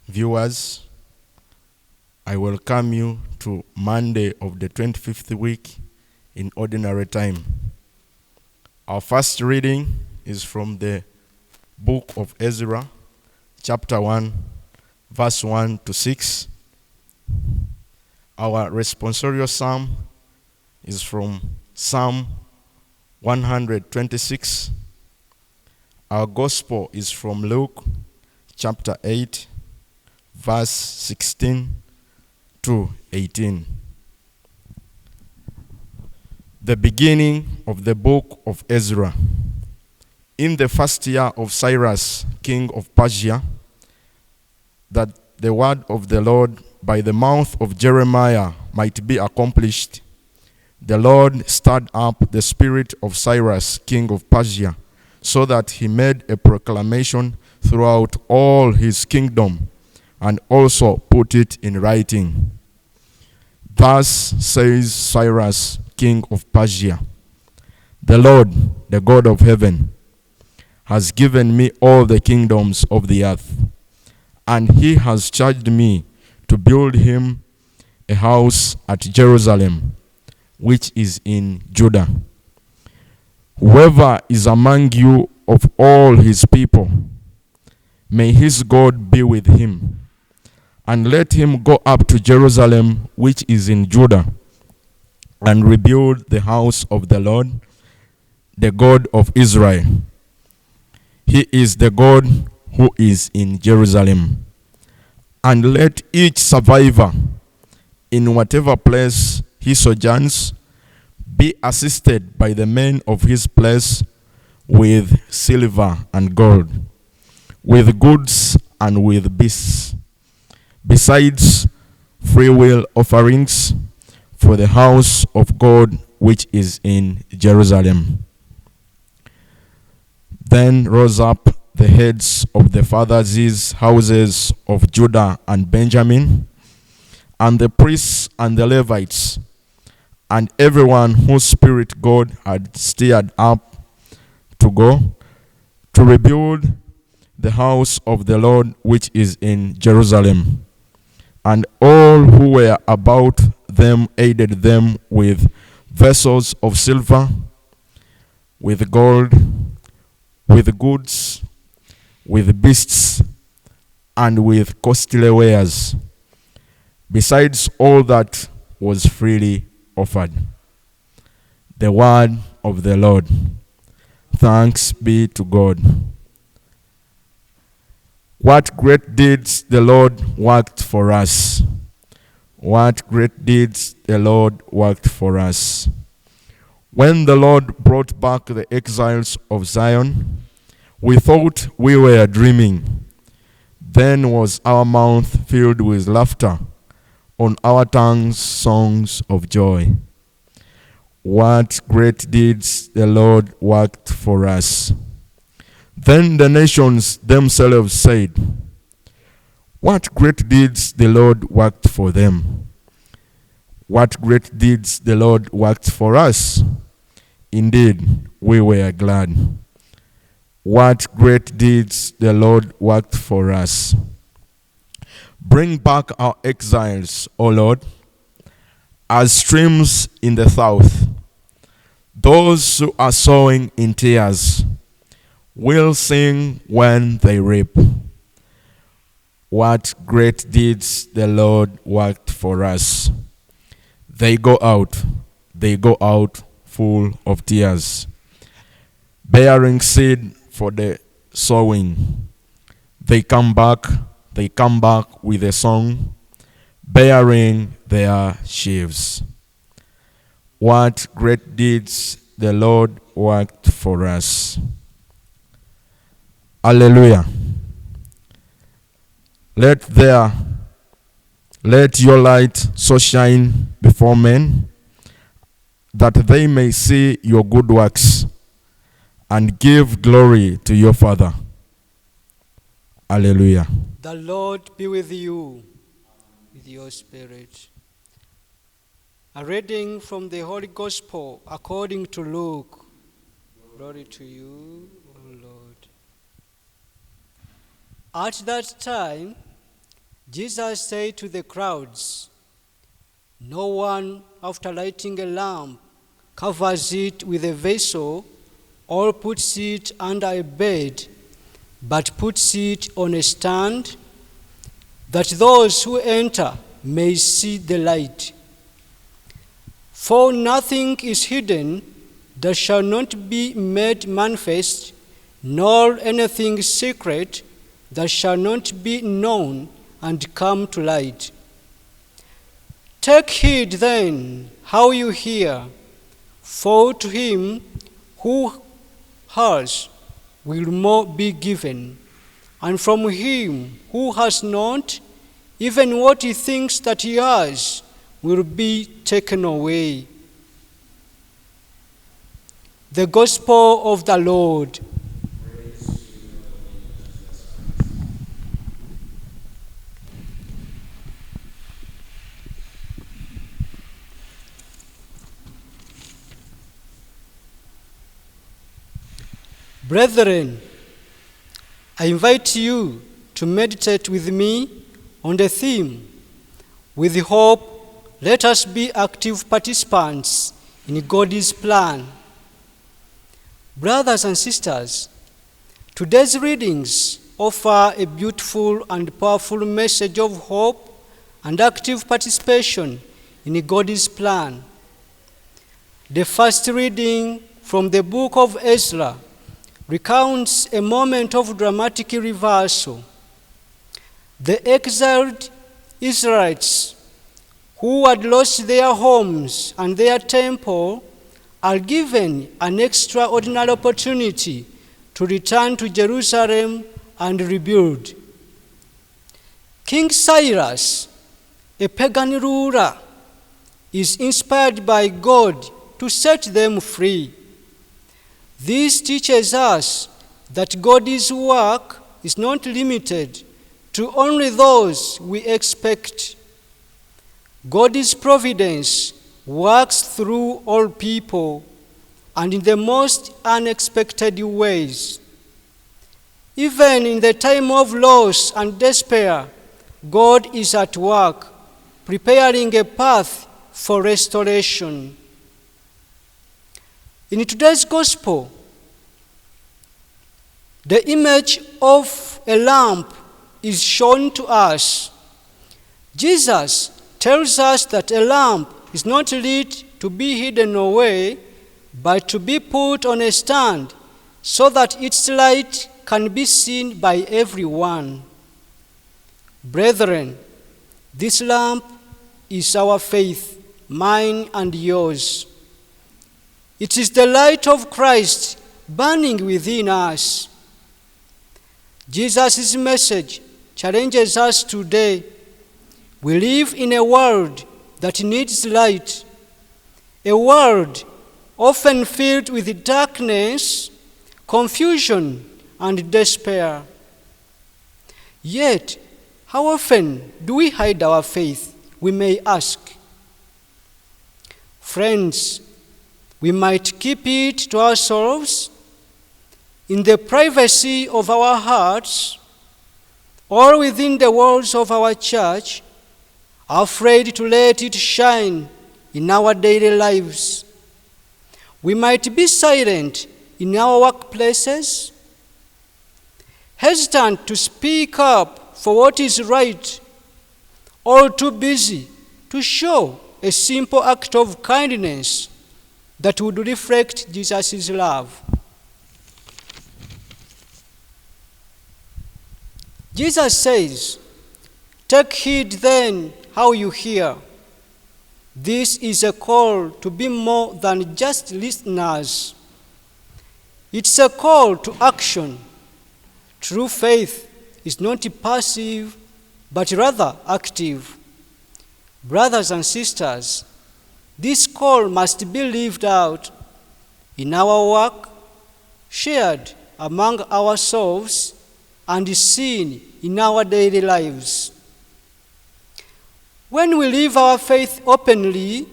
Viewers, I welcome you to Monday of the 25th week in Ordinary Time. Our first reading is from the book of Ezra, chapter 1, verse 1 to 6. Our responsorial psalm is from Psalm 126. Our gospel is from Luke, chapter 8, verse 16 to 18. The beginning of the book of Ezra. In the first year of Cyrus, king of Persia, that the word of the Lord by the mouth of Jeremiah might be accomplished, the Lord stirred up the spirit of Cyrus, king of Persia, so that he made a proclamation throughout all his kingdom, and also put it in writing. Thus says Cyrus, king of Persia, "The Lord, the God of heaven, has given me all the kingdoms of the earth, and he has charged me to build him a house at Jerusalem, which is in Judah. Whoever is among you of all his people, may his God be with him, and let him go up to Jerusalem, which is in Judah, and rebuild the house of the Lord, the God of Israel. He is the God who is in Jerusalem. And let each survivor, in whatever place he sojourns, be assisted by the men of his place with silver and gold, with goods and with beasts, besides freewill offerings for the house of God which is in Jerusalem." Then rose up the heads of the fathers' houses of Judah and Benjamin, and the priests and the Levites, and everyone whose spirit God had stirred up to go to rebuild the house of the Lord which is in Jerusalem. And all who were about them aided them with vessels of silver, with gold, with goods, with beasts, and with costly wares, besides all that was freely offered. The word of the Lord. Thanks be to God. What great deeds the Lord worked for us. What great deeds the Lord worked for us. When the Lord brought back the exiles of Zion, we thought we were dreaming. Then was our mouth filled with laughter, on our tongues songs of joy. What great deeds the Lord worked for us. Then the nations themselves said, "What great deeds the Lord worked for them. What great deeds the Lord worked for us." Indeed, we were glad. What great deeds the Lord worked for us. Bring back our exiles, O Lord, as streams in the south. Those who are sowing in tears will sing when they reap. What great deeds the Lord worked for us. They go out full of tears, bearing seed for the sowing. They come back with a song, bearing their sheaves. What great deeds the Lord worked for us. Alleluia. Let your light so shine before men, that they may see your good works and give glory to your Father. Alleluia. The Lord be with you, with your spirit. A reading from the Holy Gospel according to Luke. Glory to you, O Lord. At that time, Jesus said to the crowds, "No one, after lighting a lamp, covers it with a vessel or puts it under a bed, but puts it on a stand, that those who enter may see the light. For nothing is hidden that shall not be made manifest, nor anything secret that shall not be known and come to light. Take heed then how you hear, for to him who has will more be given, and from him who has not, even what he thinks that he has will be taken away." The Gospel of the Lord. Brethren, I invite you to meditate with me on the theme, "With hope, let us be active participants in God's plan." Brothers and sisters, today's readings offer a beautiful and powerful message of hope and active participation in God's plan. The first reading from the book of Ezra recounts a moment of dramatic reversal. The exiled Israelites who had lost their homes and their temple are given an extraordinary opportunity to return to Jerusalem and rebuild. King Cyrus, a pagan ruler, is inspired by God to set them free. This teaches us that God's work is not limited to only those we expect. God's providence works through all people and in the most unexpected ways. Even in the time of loss and despair, God is at work, preparing a path for restoration. In today's gospel, the image of a lamp is shown to us. Jesus tells us that a lamp is not lit to be hidden away, but to be put on a stand so that its light can be seen by everyone. Brethren, this lamp is our faith, mine and yours. It is the light of Christ burning within us. Jesus' message challenges us today. We live in a world that needs light, a world often filled with darkness, confusion, and despair. Yet, how often do we hide our faith, we may ask? Friends, we might keep it to ourselves in the privacy of our hearts or within the walls of our church, afraid to let it shine in our daily lives. We might be silent in our workplaces, hesitant to speak up for what is right, or too busy to show a simple act of kindness that would reflect Jesus' love. Jesus says, "Take heed then how you hear." This is a call to be more than just listeners. It's a call to action. True faith is not passive, but rather active. Brothers and sisters, this call must be lived out in our work, shared among ourselves, and seen in our daily lives. When we live our faith openly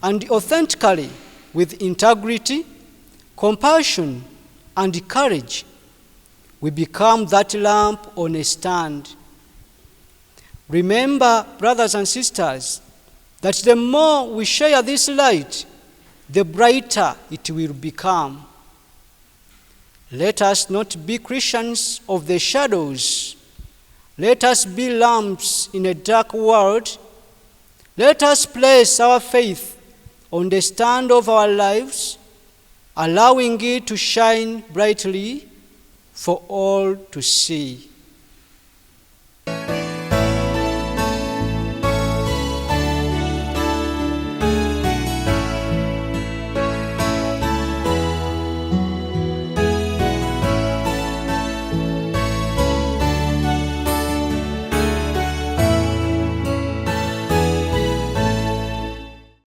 and authentically with integrity, compassion, and courage, we become that lamp on a stand. Remember, brothers and sisters, that the more we share this light, the brighter it will become. Let us not be Christians of the shadows. Let us be lamps in a dark world. Let us place our faith on the stand of our lives, allowing it to shine brightly for all to see.